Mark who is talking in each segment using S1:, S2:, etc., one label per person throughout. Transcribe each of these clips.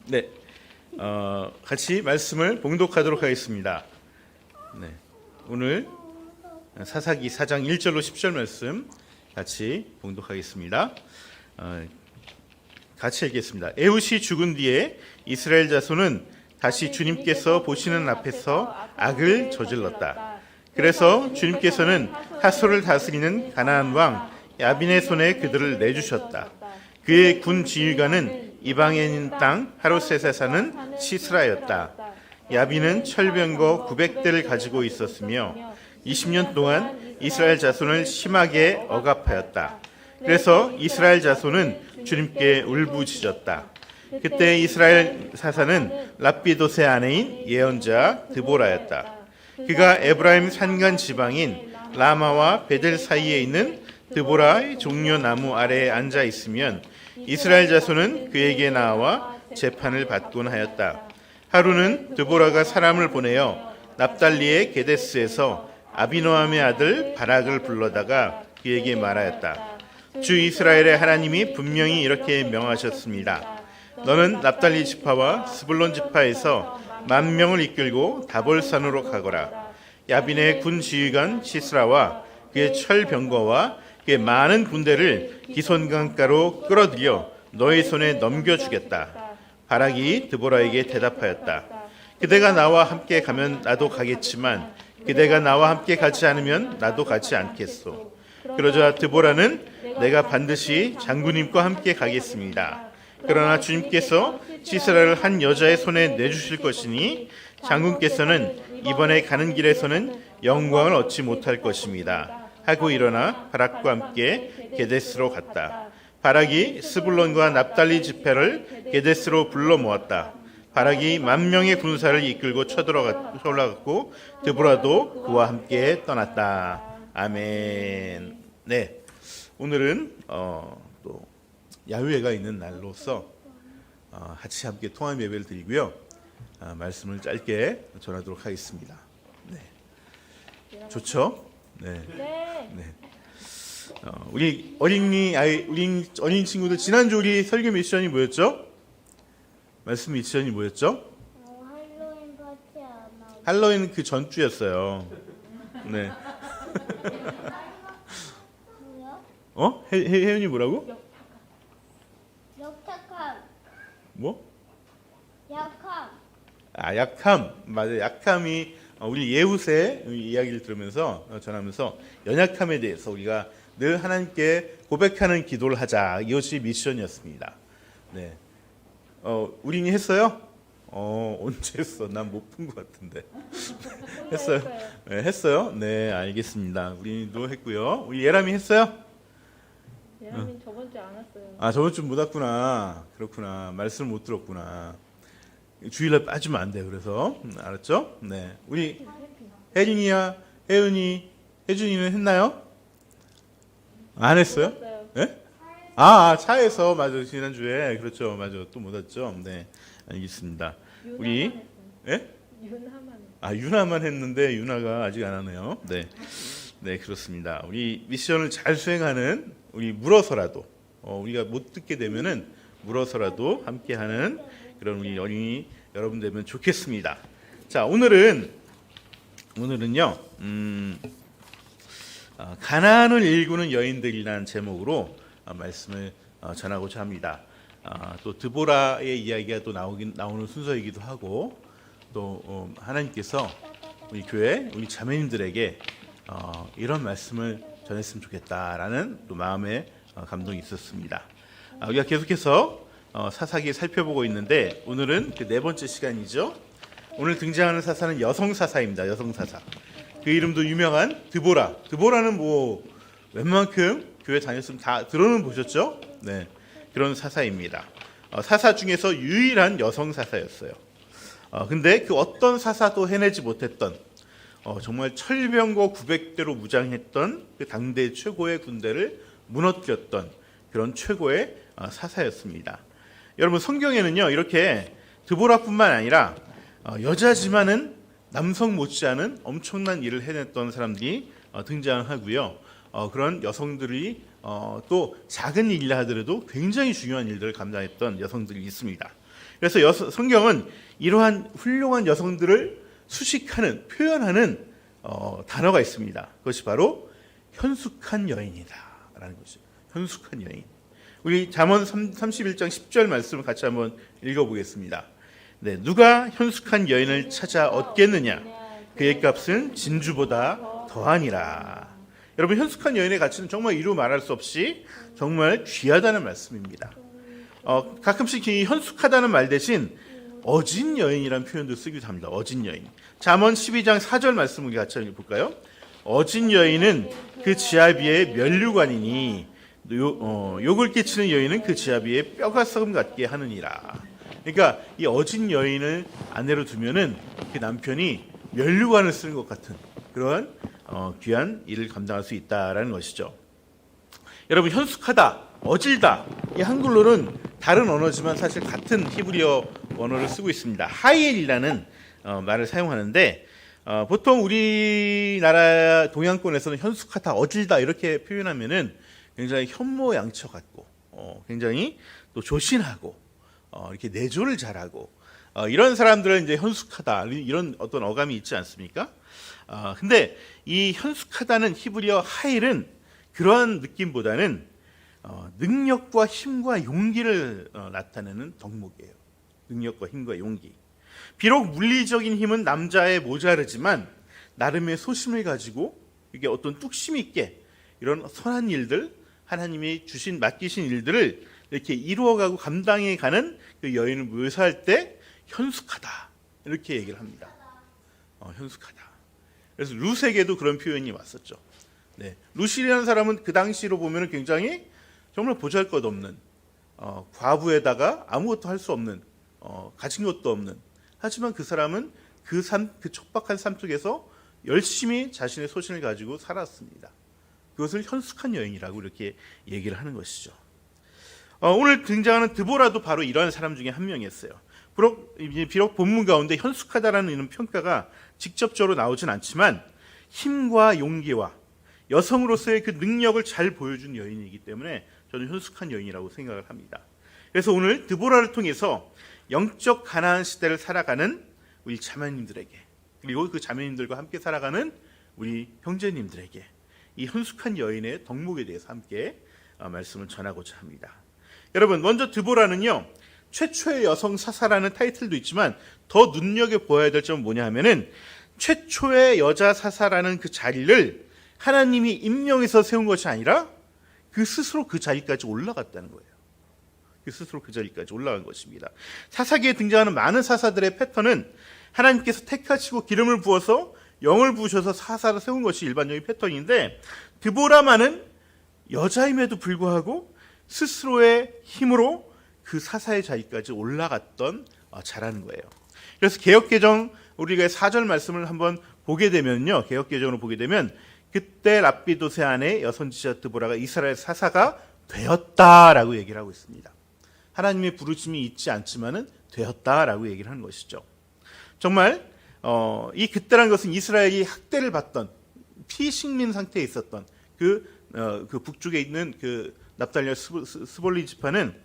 S1: 네, 같이 말씀을 봉독하도록 하겠습니다. 네, 오늘 사사기 4장 1절로 10절 말씀 같이 봉독하겠습니다. 같이 읽겠습니다. 에훗이 죽은 뒤에 이스라엘 자손은 다시 주님께서 보시는 앞에서 악을 저질렀다. 그래서 주님께서는 하솔을 다스리는 가나안 왕 야빈의 손에 그들을 내주셨다. 그의 군 지휘관은 이방에 있는 땅 하롯셋에 사는 시스라였다. 야빈은 철병거 900대를 가지고 있었으며 20년 동안 이스라엘 자손을 심하게 억압하였다. 그래서 이스라엘 자손은 주님께 울부짖었다. 그때 이스라엘 사사는 랍비돗의 아내인 예언자 드보라였다. 그가 에브라임 산간 지방인 라마와 베델 사이에 있는 드보라의 종려나무 아래에 앉아 있으면 이스라엘 자손은 그에게 나와 재판을 받곤 하였다. 하루는 드보라가 사람을 보내어 납달리의 게데스에서 아비노함의 아들 바락을 불러다가 그에게 말하였다. 주 이스라엘의 하나님이 분명히 이렇게 명하셨습니다. 너는 납달리 지파와 스불론 지파에서 10,000명을 이끌고 다볼산으로 가거라. 야빈의 군 지휘관 시스라와 그의 철병거와 그의 많은 군대를 기손강가로 끌어들여 너의 손에 넘겨주겠다. 바락이 드보라에게 대답하였다. 그대가 나와 함께 가면 나도 가겠지만 그대가 나와 함께 가지 않으면 나도 가지 않겠소. 그러자 드보라는 내가 반드시 장군님과 함께 가겠습니다. 그러나 주님께서 시스라를 한 여자의 손에 내주실 것이니 장군께서는 이번에 가는 길에서는 영광을 얻지 못할 것입니다. 하고 일어나 바락과 함께 게데스로 갔다. 바락이 스불론과 납달리 지파를 게데스로 불러 모았다. 바락이 10,000명의 군사를 이끌고 쳐들어갔고 드보라도 그와 함께 떠났다. 아멘. 네, 오늘은 또 야유회가 있는 날로서 같이 함께 통합 예배를 드리고요. 말씀을 짧게 전하도록 하겠습니다. 네, 좋죠? 네. 네. 우리 어린이 친구들 지난주 우리 설교 미션이 뭐였죠? 말씀 미션이 뭐였죠?
S2: 할로윈 파티 안 하고.
S1: 할로윈 그 전주였어요. 네.
S2: 뭐야?
S1: 혜연이 뭐라고?
S2: 역착함.
S1: 뭐?
S2: 약함.
S1: 약함. 맞아요. 약함이 우리 예후세 이야기를 들으면서 전하면서 연약함에 대해서 우리가 늘 하나님께 고백하는 기도를 하자. 이것이 미션이었습니다. 네. 우린이 했어요? 언제 했어? 난 못 본 것 같은데. 했어요? 네, 했어요? 네, 알겠습니다. 우린이도 했고요. 우리 예람이 했어요?
S3: 예람이 저번 주에 안 왔어요.
S1: 아, 저번 주 못 왔구나. 그렇구나. 말씀을 못 들었구나. 주일날 빠지면 안 돼요. 그래서 알았죠? 네, 우리 혜린이야, 혜은이, 혜준이는 했나요? 안 했어요? 네? 차에서 맞아. 지난주에 그렇죠. 맞아. 또 못 왔죠. 네, 알겠습니다. 우리 예?
S3: 유나만.
S1: 유나만 했는데 유나가 아직 안 하네요. 네, 네 그렇습니다. 우리 미션을 잘 수행하는 우리 물어서라도 우리가 못 듣게 되면은 물어서라도 함께하는 그런 우리 어린이 여러분 되면 좋겠습니다. 자, 오늘은요 가나안을 일구는 여인들이라는 제목으로 말씀을 전하고자 합니다. 또 드보라의 이야기가 또 나오는 순서이기도 하고 또 하나님께서 우리 교회 우리 자매님들에게 이런 말씀을 전했으면 좋겠다라는 또 마음의 감동이 있었습니다. 우리가 계속해서 사사기 살펴보고 있는데 오늘은 그 네 번째 시간이죠. 오늘 등장하는 사사는 여성 사사입니다. 여성 사사. 그 이름도 유명한 드보라. 드보라는 뭐 웬만큼 교회 다녔으면 다 들어는 보셨죠? 네, 그런 사사입니다. 사사 중에서 유일한 여성 사사였어요. 근데 그 어떤 사사도 해내지 못했던 정말 철병거 900대로 무장했던 그 당대 최고의 군대를 무너뜨렸던 그런 최고의 사사였습니다. 여러분 성경에는요 이렇게 드보라뿐만 아니라 여자지만은 남성 못지않은 엄청난 일을 해냈던 사람들이 등장하고요. 그런 여성들이 또 작은 일이라 하더라도 굉장히 중요한 일들을 감당했던 여성들이 있습니다. 그래서 성경은 이러한 훌륭한 여성들을 수식하는, 표현하는 단어가 있습니다. 그것이 바로 현숙한 여인이다라는 것이죠. 현숙한 여인. 우리 잠언 31장 10절 말씀을 같이 한번 읽어보겠습니다. 네, 누가 현숙한 여인을 찾아 얻겠느냐? 그의 값은 진주보다 더하니라. 여러분, 현숙한 여인의 가치는 정말 이루 말할 수 없이 정말 귀하다는 말씀입니다. 가끔씩 이 현숙하다는 말 대신 어진 여인이라는 표현도 쓰기도 합니다. 어진 여인. 잠언 12장 4절 말씀을 같이 볼까요? 어진 여인은 그 지압 위에 면류관이니 욕을 끼치는 여인은 그 지압 위에 뼈가 썩음 같게 하느니라. 그러니까 이 어진 여인을 아내로 두면은 그 남편이 면류관을 쓰는 것 같은 그런 귀한 일을 감당할 수 있다라는 것이죠. 여러분, 현숙하다, 어질다, 이 한글로는 다른 언어지만 사실 같은 히브리어 언어를 쓰고 있습니다. 하일이라는 말을 사용하는데 보통 우리나라 동양권에서는 현숙하다, 어질다 이렇게 표현하면은 굉장히 현모양처 같고 굉장히 또 조신하고 이렇게 내조를 잘하고 이런 사람들은 이제 현숙하다 이런 어떤 어감이 있지 않습니까? 근데 이 현숙하다는 히브리어 하일은 그러한 느낌보다는 능력과 힘과 용기를 나타내는 덕목이에요. 능력과 힘과 용기. 비록 물리적인 힘은 남자에 모자르지만 나름의 소심을 가지고 이게 어떤 뚝심 있게 이런 선한 일들, 하나님이 맡기신 일들을 이렇게 이루어가고 감당해가는 그 여인을 묘사할 때 현숙하다 이렇게 얘기를 합니다. 현숙하다. 그래서 룻에게도 그런 표현이 왔었죠. 네, 룻이라는 사람은 그 당시로 보면 굉장히 정말 보잘것없는 과부에다가 아무것도 할 수 없는 가진 것도 없는, 하지만 그 사람은 그 척박한 삶 속에서 열심히 자신의 소신을 가지고 살았습니다. 그것을 현숙한 여인이라고 이렇게 얘기를 하는 것이죠. 오늘 등장하는 드보라도 바로 이러한 사람 중에 한 명이었어요. 비록 본문 가운데 현숙하다라는 이런 평가가 직접적으로 나오진 않지만 힘과 용기와 여성으로서의 그 능력을 잘 보여준 여인이기 때문에 저는 현숙한 여인이라고 생각을 합니다. 그래서 오늘 드보라를 통해서 영적 가나안 시대를 살아가는 우리 자매님들에게, 그리고 그 자매님들과 함께 살아가는 우리 형제님들에게 이 현숙한 여인의 덕목에 대해서 함께 말씀을 전하고자 합니다. 여러분, 먼저 드보라는요, 최초의 여성 사사라는 타이틀도 있지만 더 눈여겨보아야 될 점은 뭐냐 하면은 최초의 여자 사사라는 그 자리를 하나님이 임명해서 세운 것이 아니라 그 스스로 그 자리까지 올라갔다는 거예요. 그 스스로 그 자리까지 올라간 것입니다. 사사기에 등장하는 많은 사사들의 패턴은 하나님께서 택하시고 기름을 부어서 영을 부으셔서 사사를 세운 것이 일반적인 패턴인데, 드보라만은 여자임에도 불구하고 스스로의 힘으로 그 사사의 자리까지 올라갔던 자라는 거예요. 그래서 개역개정 우리가 4절 말씀을 한번 보게 되면요, 개역개정으로 보게 되면 그때 랍비도세 아내 여선지자 드보라가 이스라엘 사사가 되었다라고 얘기를 하고 있습니다. 하나님의 부르심이 있지 않지만은 되었다라고 얘기를 하는 것이죠. 정말 이 그때라는 것은 이스라엘이 학대를 받던 피식민 상태에 있었던 그 북쪽에 있는 그 납달리와 스볼리 지파는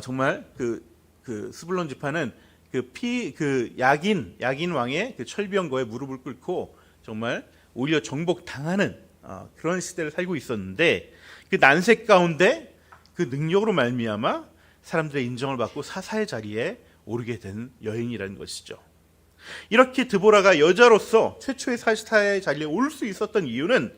S1: 정말 그 스불론 지파는 그 야긴 왕의 그 철병거에 무릎을 꿇고 정말 오히려 정복 당하는 그런 시대를 살고 있었는데, 그 난색 가운데 그 능력으로 말미암아 사람들의 인정을 받고 사사의 자리에 오르게 된 여인이라는 것이죠. 이렇게 드보라가 여자로서 최초의 사사의 자리에 오를 수 있었던 이유는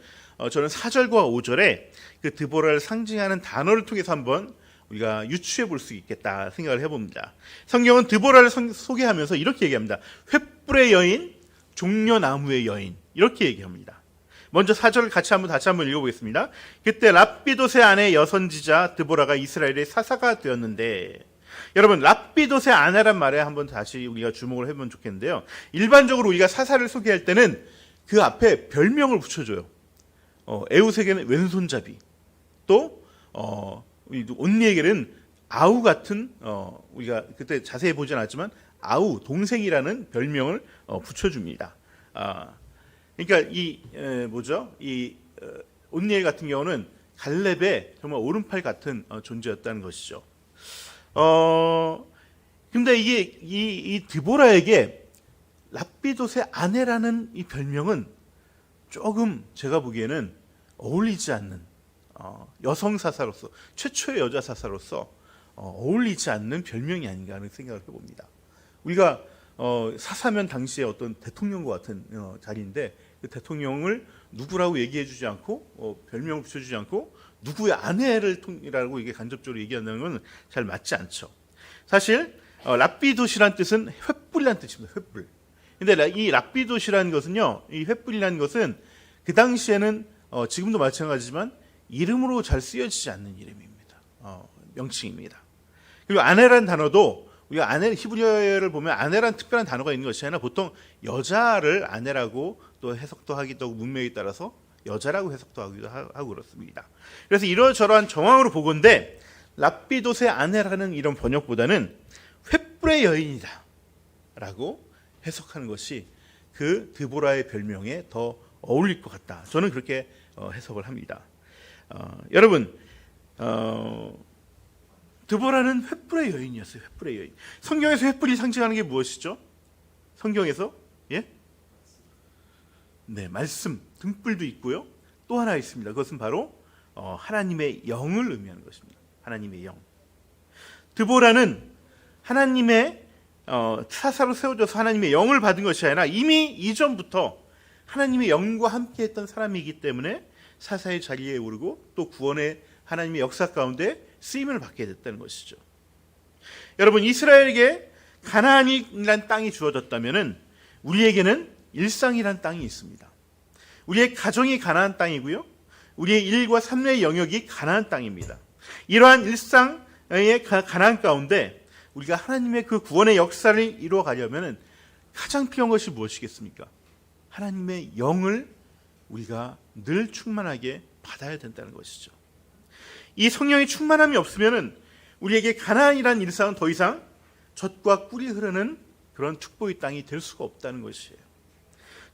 S1: 저는 4절과 5절에 그 드보라를 상징하는 단어를 통해서 한번 우리가 유추해 볼 수 있겠다 생각을 해봅니다. 성경은 드보라를 소개하면서 이렇게 얘기합니다. 횃불의 여인, 종려나무의 여인, 이렇게 얘기합니다. 먼저 4절을 다시 한번 읽어보겠습니다. 그때 랍비도세 아내 여선지자 드보라가 이스라엘의 사사가 되었는데, 여러분, 랍비도세 아내란 말에 한번 다시 우리가 주목을 해보면 좋겠는데요. 일반적으로 우리가 사사를 소개할 때는 그 앞에 별명을 붙여줘요. 에웃에게는 왼손잡이, 또 온니에게는 아우 같은 우리가 그때 자세히 보진 않았지만 아우, 동생이라는 별명을 붙여줍니다. 그러니까 이 온니엘 같은 경우는 갈렙의 정말 오른팔 같은 존재였다는 것이죠. 근데 이게 이 드보라에게 랍비돗의 아내라는 이 별명은 조금 제가 보기에는 어울리지 않는, 여성 사사로서, 최초의 여자 사사로서 어울리지 않는 별명이 아닌가 하는 생각을 해봅니다. 우리가 사사면 당시에 어떤 대통령과 같은 자리인데, 그 대통령을 누구라고 얘기해주지 않고 별명을 붙여주지 않고 누구의 아내라고 이게 간접적으로 얘기한다는 건 잘 맞지 않죠. 사실 랍비돗이란 뜻은 횃불이란 뜻입니다. 횃불. 근데 이 랍비돗이라는 것은요, 이 횃불이라는 것은 그 당시에는 지금도 마찬가지지만 이름으로 잘 쓰여지지 않는 이름입니다. 명칭입니다. 그리고 아내라는 단어도 우리가 히브리어를 보면 아내라는 특별한 단어가 있는 것이 아니라 보통 여자를 아내라고 또 해석도 하기도 하고 문맥에 따라서 여자라고 해석도 하기도 하고 그렇습니다. 그래서 이러저러한 정황으로 보건대 랍비돗의 아내라는 이런 번역보다는 횃불의 여인이다 라고 해석하는 것이 그 드보라의 별명에 더 어울릴 것 같다. 저는 그렇게 해석을 합니다. 여러분, 드보라는 횃불의 여인이었어요. 횃불의 여인. 성경에서 횃불이 상징하는 게 무엇이죠? 성경에서? 예? 네, 말씀, 등불도 있고요. 또 하나 있습니다. 그것은 바로 하나님의 영을 의미하는 것입니다. 하나님의 영. 드보라는 하나님의 사사로 세워져서 하나님의 영을 받은 것이 아니라 이미 이전부터 하나님의 영과 함께했던 사람이기 때문에 사사의 자리에 오르고 또 구원의 하나님의 역사 가운데 쓰임을 받게 됐다는 것이죠. 여러분, 이스라엘에게 가나안이라는 땅이 주어졌다면은 우리에게는 일상이란 땅이 있습니다. 우리의 가정이 가나안 땅이고요, 우리의 일과 삶의 영역이 가나안 땅입니다. 이러한 일상의 가나안 가운데 우리가 하나님의 그 구원의 역사를 이루어 가려면 가장 필요한 것이 무엇이겠습니까? 하나님의 영을 우리가 늘 충만하게 받아야 된다는 것이죠. 이 성령의 충만함이 없으면 우리에게 가나안이라는 일상은 더 이상 젖과 꿀이 흐르는 그런 축복의 땅이 될 수가 없다는 것이에요.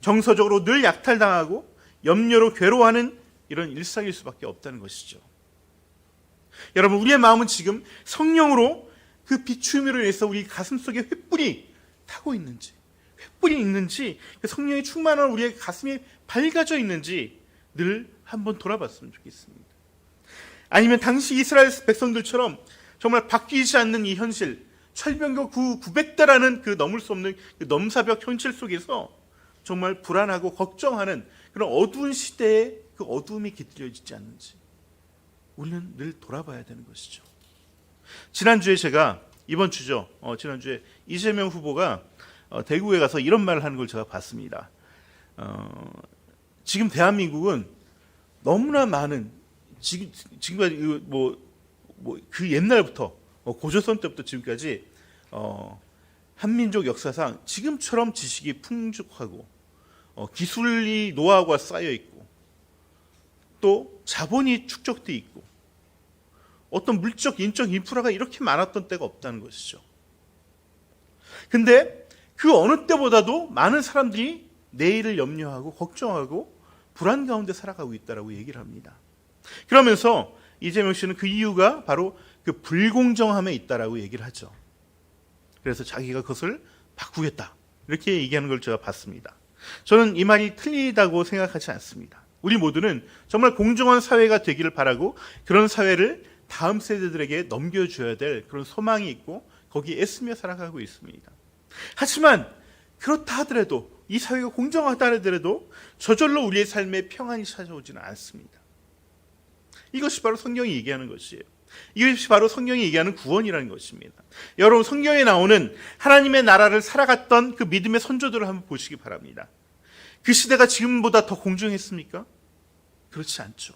S1: 정서적으로 늘 약탈당하고 염려로 괴로워하는 이런 일상일 수밖에 없다는 것이죠. 여러분, 우리의 마음은 지금 성령으로 그 비추임으로 인해서 우리 가슴 속에 횃불이 타고 있는지, 횃불이 있는지, 그 성령의 충만한 우리의 가슴이 밝아져 있는지 늘 한번 돌아봤으면 좋겠습니다. 아니면 당시 이스라엘 백성들처럼 정말 바뀌지 않는 이 현실, 철병거 900대라는 그 넘을 수 없는 그 넘사벽 현실 속에서 정말 불안하고 걱정하는 그런 어두운 시대에 그 어두움이 깃들여지지 않는지 우리는 늘 돌아봐야 되는 것이죠. 지난주에 제가, 이번 주죠, 지난주에 이재명 후보가 대구에 가서 이런 말을 하는 걸 제가 봤습니다. 지금 대한민국은 너무나 많은, 지금까지 그 옛날부터 고조선 때부터 지금까지 한민족 역사상 지금처럼 지식이 풍족하고 기술이 노하우가 쌓여 있고 또 자본이 축적돼 있고 어떤 물적, 인적 인프라가 이렇게 많았던 때가 없다는 것이죠. 근데 그 어느 때보다도 많은 사람들이 내일을 염려하고 걱정하고 불안 가운데 살아가고 있다라고 얘기를 합니다. 그러면서 이재명 씨는 그 이유가 바로 그 불공정함에 있다라고 얘기를 하죠. 그래서 자기가 그것을 바꾸겠다, 이렇게 얘기하는 걸 제가 봤습니다. 저는 이 말이 틀리다고 생각하지 않습니다. 우리 모두는 정말 공정한 사회가 되기를 바라고 그런 사회를 다음 세대들에게 넘겨줘야 될 그런 소망이 있고 거기에 애쓰며 살아가고 있습니다. 하지만 그렇다 하더라도, 이 사회가 공정하다 하더라도 저절로 우리의 삶에 평안이 찾아오지는 않습니다. 이것이 바로 성경이 얘기하는 것이에요. 이것이 바로 성경이 얘기하는 구원이라는 것입니다. 여러분, 성경에 나오는 하나님의 나라를 살아갔던 그 믿음의 선조들을 한번 보시기 바랍니다. 그 시대가 지금보다 더 공정했습니까? 그렇지 않죠.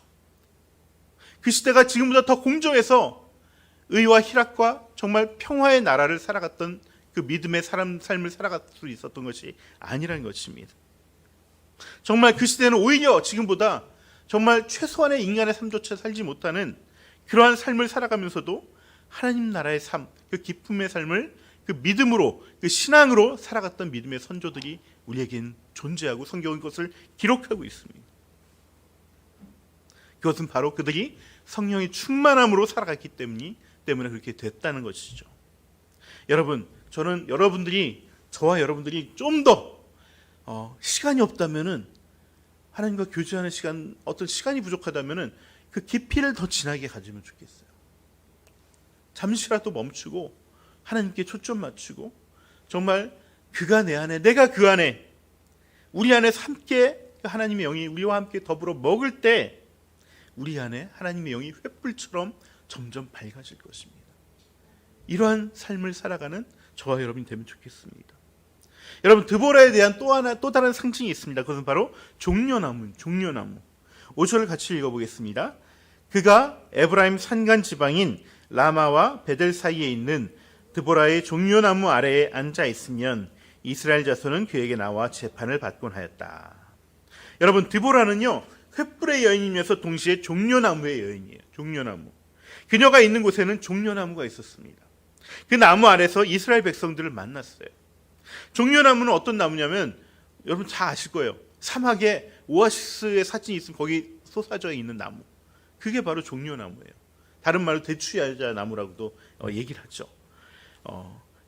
S1: 그 시대가 지금보다 더 공정해서 의와 희락과 정말 평화의 나라를 살아갔던 그 믿음의 삶을 살아갈 수 있었던 것이 아니라는 것입니다. 정말 그 시대는 오히려 지금보다 정말 최소한의 인간의 삶조차 살지 못하는 그러한 삶을 살아가면서도 하나님 나라의 삶, 그 기쁨의 삶을 그 믿음으로, 그 신앙으로 살아갔던 믿음의 선조들이 우리에겐 존재하고 성경은 그것을 기록하고 있습니다. 그것은 바로 그들이 성령의 충만함으로 살아갔기 때문에 그렇게 됐다는 것이죠. 여러분, 저는 저와 여러분들이 좀 더 시간이 없다면은, 하나님과 교제하는 시간, 어떤 시간이 부족하다면은 그 깊이를 더 진하게 가지면 좋겠어요. 잠시라도 멈추고 하나님께 초점 맞추고, 정말 그가 내 안에, 내가 그 안에, 우리 안에서 함께 하나님의 영이 우리와 함께 더불어 먹을 때 우리 안에 하나님의 영이 횃불처럼 점점 밝아질 것입니다. 이러한 삶을 살아가는 저와 여러분이 되면 좋겠습니다. 여러분, 드보라에 대한 또 다른 상징이 있습니다. 그것은 바로 종려나무. 5절을 같이 읽어보겠습니다. 그가 에브라임 산간 지방인 라마와 베델 사이에 있는 드보라의 종려나무 아래에 앉아 있으면 이스라엘 자손은 그에게 나와 재판을 받곤 하였다. 여러분, 드보라는요, 횃불의 여인이면서 동시에 종려나무의 여인이에요. 종려나무. 그녀가 있는 곳에는 종려나무가 있었습니다. 그 나무 아래서 이스라엘 백성들을 만났어요. 종려나무는 어떤 나무냐면, 여러분 다 아실 거예요. 사막에 오아시스의 사진이 있으면 거기 솟아져 있는 나무. 그게 바로 종려나무예요. 다른 말로 대추야자 나무라고도 얘기를 하죠.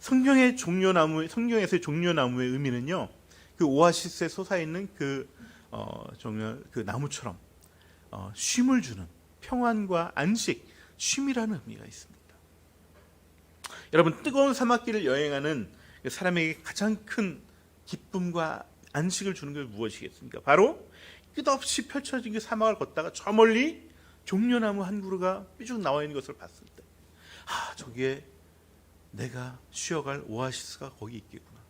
S1: 성경에서의 종려나무의 의미는요, 그 오아시스에 솟아있는 정말 그 나무처럼 쉼을 주는, 평안과 안식, 쉼이라는 의미가 있습니다. 여러분, 뜨거운 사막길을 여행하는 사람에게 가장 큰 기쁨과 안식을 주는 게 무엇이겠습니까? 바로 끝없이 펼쳐진 그 사막을 걷다가 저 멀리 종려나무 한 그루가 삐죽 나와 있는 것을 봤을 때, 저기에 내가 쉬어갈 오아시스가 거기 있겠구나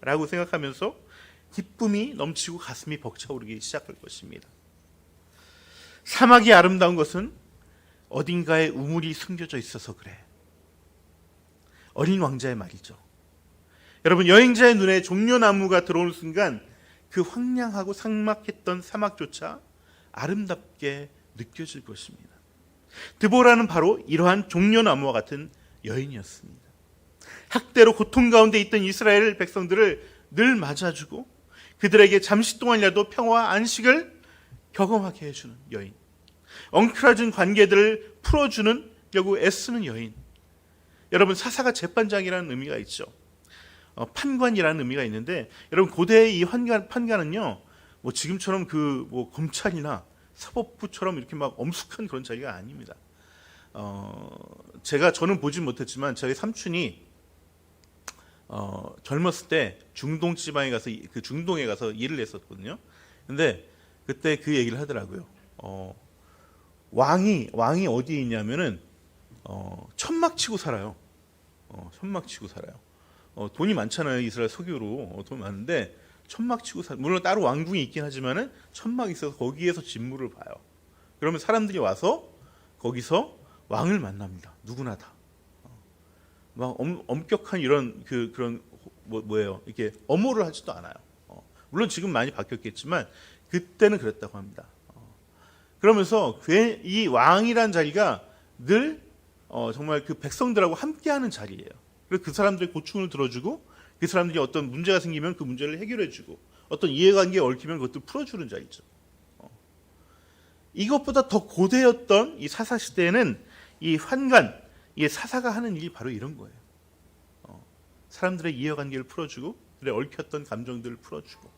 S1: 라고 생각하면서 기쁨이 넘치고 가슴이 벅차오르기 시작할 것입니다. 사막이 아름다운 것은 어딘가에 우물이 숨겨져 있어서 그래. 어린 왕자의 말이죠. 여러분, 여행자의 눈에 종려나무가 들어오는 순간 그 황량하고 삭막했던 사막조차 아름답게 느껴질 것입니다. 드보라는 바로 이러한 종려나무와 같은 여인이었습니다. 학대로 고통 가운데 있던 이스라엘 백성들을 늘 맞아주고 그들에게 잠시 동안이라도 평화와 안식을 경험하게 해주는 여인, 엉클어진 관계들을 풀어주려고 애쓰는 여인. 여러분, 사사가 재판장이라는 의미가 있죠. 판관이라는 의미가 있는데, 여러분, 고대의 이 판관은요, 지금처럼 검찰이나 사법부처럼 이렇게 막 엄숙한 그런 자리가 아닙니다. 저는 보진 못했지만 저희 삼촌이 젊었을 때 중동 지방에 가서 중동에 가서 일을 했었거든요. 근데 그때 그 얘기를 하더라고요. 왕이 어디에 있냐면은 천막 치고 살아요. 천막 치고 살아요. 돈이 많잖아요. 이스라엘 석유로 돈 많은데 천막 치고 물론 따로 왕궁이 있긴 하지만은 천막이 있어서 거기에서 진무를 봐요. 그러면 사람들이 와서 거기서 왕을 만납니다. 누구나 다. 막 엄격한 이런 그런 뭐예요? 이렇게 엄호를 하지도 않아요. 물론 지금 많이 바뀌었겠지만 그때는 그랬다고 합니다. 그러면서 이 왕이란 자리가 늘 정말 그 백성들하고 함께하는 자리예요. 그래서 그 사람들의 고충을 들어주고 그 사람들이 어떤 문제가 생기면 그 문제를 해결해주고 어떤 이해관계에 얽히면 그것도 풀어주는 자리죠. 이것보다 더 고대였던 이 사사 시대에는 이 환관, 이 사사가 하는 일이 바로 이런 거예요. 사람들의 이해관계를 풀어주고 그들의 얽혔던 감정들을 풀어주고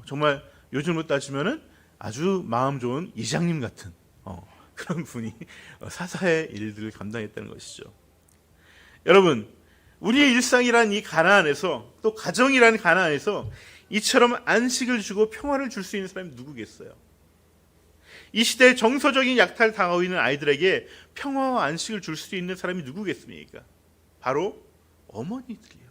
S1: 정말 요즘으로 따지면은 아주 마음 좋은 이장님 같은 그런 분이 사사의 일들을 감당했다는 것이죠. 여러분, 우리의 일상이란 이 가나안에서, 또 가정이란 가나안에서 이처럼 안식을 주고 평화를 줄 수 있는 사람이 누구겠어요? 이 시대에 정서적인 약탈을 당하고 있는 아이들에게 평화와 안식을 줄 수 있는 사람이 누구겠습니까? 바로 어머니들이에요.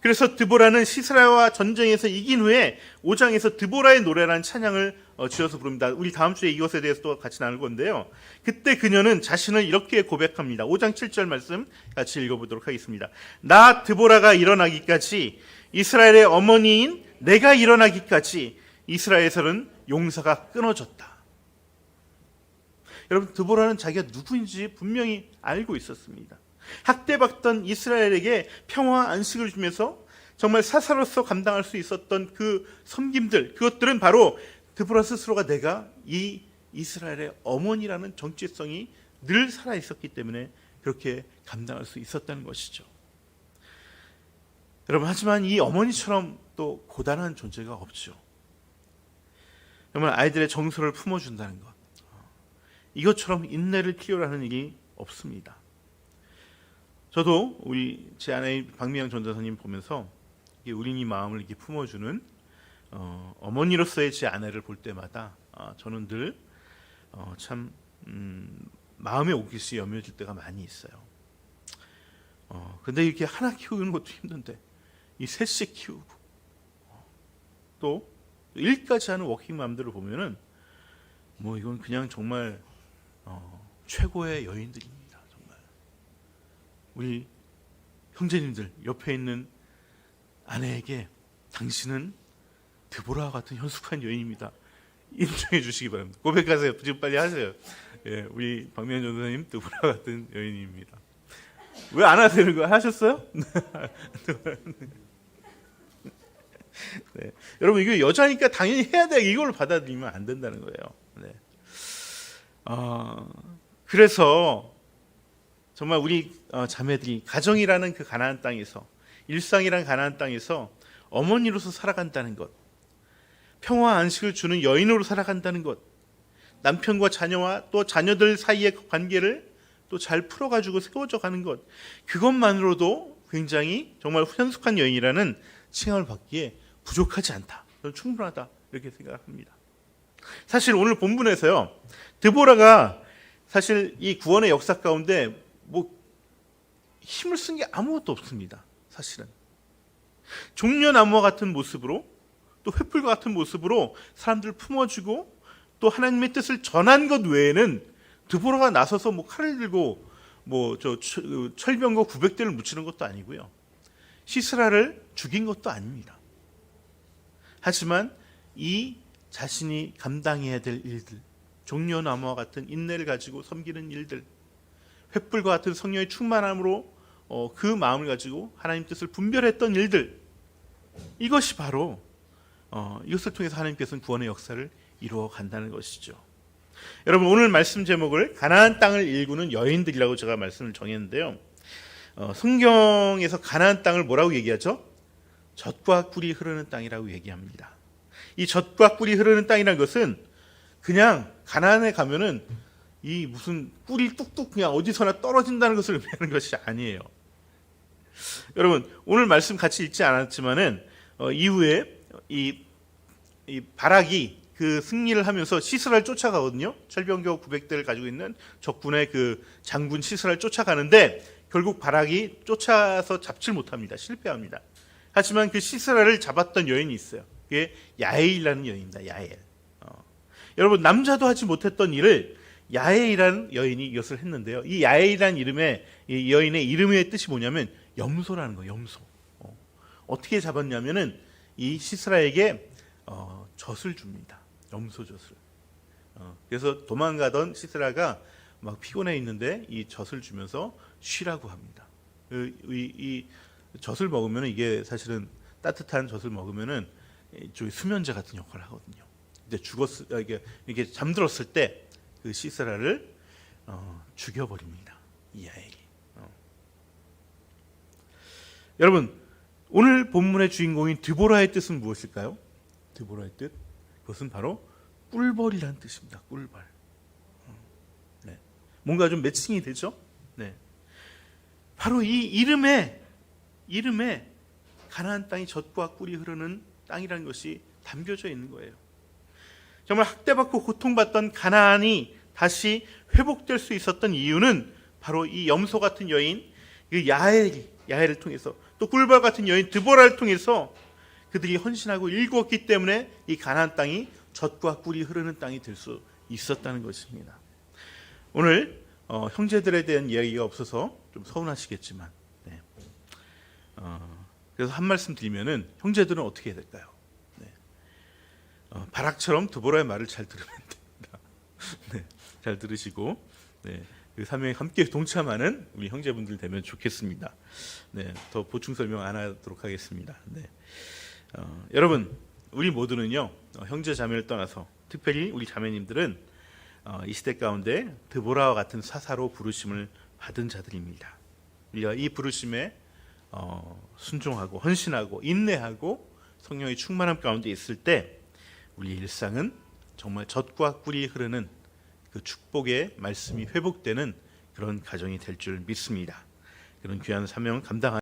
S1: 그래서 드보라는 시스라와 전쟁에서 이긴 후에 5장에서 드보라의 노래라는 찬양을 지어서 부릅니다. 우리 다음 주에 이것에 대해서 또 같이 나눌 건데요. 그때 그녀는 자신을 이렇게 고백합니다. 5장 7절 말씀 같이 읽어보도록 하겠습니다. 나 드보라가 일어나기까지, 이스라엘의 어머니인 내가 일어나기까지 이스라엘에서는 용사가 끊어졌다. 여러분, 드보라는 자기가 누구인지 분명히 알고 있었습니다. 학대받던 이스라엘에게 평화와 안식을 주면서 정말 사사로서 감당할 수 있었던 그 섬김들, 그것들은 바로 드보라 스스로가 내가 이 이스라엘의 어머니라는 정체성이 늘 살아있었기 때문에 그렇게 감당할 수 있었다는 것이죠. 여러분, 하지만 이 어머니처럼 또 고단한 존재가 없죠. 정말 아이들의 정서를 품어준다는 것, 이것처럼 인내를 필요로 하는 일이 없습니다. 저도 제 아내 박미영 전도사님 보면서 우리 마음을 이렇게 품어주는 어머니로서의 제 아내를 볼 때마다 저는 늘 참 마음의 옷깃이 여며질 때가 많이 있어요. 근데 이렇게 하나 키우는 것도 힘든데 이 셋씩 키우고 또 일까지 하는 워킹맘들을 보면은 뭐 이건 그냥 정말 최고의 여인들입니다. 정말 우리 형제님들 옆에 있는 아내에게 당신은 드보라와 같은 현숙한 여인입니다. 인정해 주시기 바랍니다. 고백하세요. 지금 빨리 하세요. 예, 우리 박미연 전도사님 드보라와 같은 여인입니다. 왜 안 하시는 거 하셨어요? 네. 여러분, 이거 여자니까 당연히 해야 돼. 이걸 받아들이면 안 된다는 거예요. 네. 그래서 정말 우리 자매들이 가정이라는 그 가나안 땅에서, 일상이라는 가나안 땅에서 어머니로서 살아간다는 것, 평화 안식을 주는 여인으로 살아간다는 것, 남편과 자녀와 또 자녀들 사이의 관계를 또 잘 풀어가지고 세워져 가는 것, 그것만으로도 굉장히 정말 현숙한 여인이라는 칭함을 받기에 부족하지 않다, 저는 충분하다 이렇게 생각합니다. 사실 오늘 본문에서요, 드보라가 사실 이 구원의 역사 가운데 뭐 힘을 쓴 게 아무것도 없습니다. 사실은 종려나무와 같은 모습으로, 또 횃불과 같은 모습으로 사람들을 품어주고 또 하나님의 뜻을 전한 것 외에는 드보라가 나서서 뭐 칼을 들고 뭐 철병과 구백대를 묻히는 것도 아니고요, 시스라를 죽인 것도 아닙니다. 하지만 이 자신이 감당해야 될 일들, 종려나무와 같은 인내를 가지고 섬기는 일들, 횃불과 같은 성령의 충만함으로 그 마음을 가지고 하나님 뜻을 분별했던 일들, 이것이 바로 이것을 통해서 하나님께서는 구원의 역사를 이루어 간다는 것이죠. 여러분, 오늘 말씀 제목을 가나안 땅을 일구는 여인들이라고 제가 말씀을 정했는데요, 성경에서 가나안 땅을 뭐라고 얘기하죠? 젖과 꿀이 흐르는 땅이라고 얘기합니다. 이 젖과 꿀이 흐르는 땅이라는 것은 그냥 가나안에 가면은 이 무슨 꿀이 뚝뚝 그냥 어디서나 떨어진다는 것을 의미하는 것이 아니에요. 여러분, 오늘 말씀 같이 읽지 않았지만은 이후에 이 바락이 그 승리를 하면서 시스라를 쫓아가거든요. 철병거 900대를 가지고 있는 적군의 그 장군 시스라를 쫓아가는데 결국 바락이 쫓아서 잡질 못합니다. 실패합니다. 하지만 그 시스라를 잡았던 여인이 있어요. 그게 야엘이라는 여인입니다. 야엘. 여러분, 남자도 하지 못했던 일을 야엘이라는 여인이 이것을 했는데요. 이 야엘이라는 이름의, 이 여인의 이름의 뜻이 뭐냐면 염소라는 거예요. 염소. 어떻게 잡았냐면은 이 시스라에게 젖을 줍니다. 염소 젖을. 그래서 도망가던 시스라가 막 피곤해 있는데 이 젖을 주면서 쉬라고 합니다. 이 젖을 먹으면, 이게 사실은 따뜻한 젖을 먹으면은 일종의 수면제 같은 역할을 하거든요. 근데 이게 잠들었을 때 그 시스라를 죽여버립니다. 이 야엘이. 여러분, 오늘 본문의 주인공인 드보라의 뜻은 무엇일까요? 드보라의 뜻, 그것은 바로 꿀벌이라는 뜻입니다. 꿀벌. 네. 뭔가 좀 매칭이 되죠? 네. 바로 이 이름에 가나안 땅이 젖과 꿀이 흐르는 땅이라는 것이 담겨져 있는 거예요. 정말 학대받고 고통받던 가나안이 다시 회복될 수 있었던 이유는 바로 이 염소 같은 여인, 그 야엘을 통해서, 또 꿀벌 같은 여인 드보라를 통해서 그들이 헌신하고 일구었기 때문에 이 가나안 땅이 젖과 꿀이 흐르는 땅이 될 수 있었다는 것입니다. 오늘 형제들에 대한 이야기가 없어서 좀 서운하시겠지만, 네. 그래서 한 말씀 드리면은 형제들은 어떻게 해야 될까요? 네. 바락처럼 드보라의 말을 잘 들으면 됩니다. 네. 잘 들으시고, 네. 그 사명에 함께 동참하는 우리 형제분들 되면 좋겠습니다. 네. 더 보충 설명 안 하도록 하겠습니다. 네. 여러분, 우리 모두는요, 형제 자매를 떠나서 특별히 우리 자매님들은 이 시대 가운데 드보라와 같은 사사로 부르심을 받은 자들입니다. 우리가 이 부르심에 순종하고 헌신하고 인내하고 성령의 충만함 가운데 있을 때 우리 일상은 정말 젖과 꿀이 흐르는 그 축복의 말씀이 회복되는 그런 가정이 될 줄 믿습니다. 그런 귀한 사명 감당하는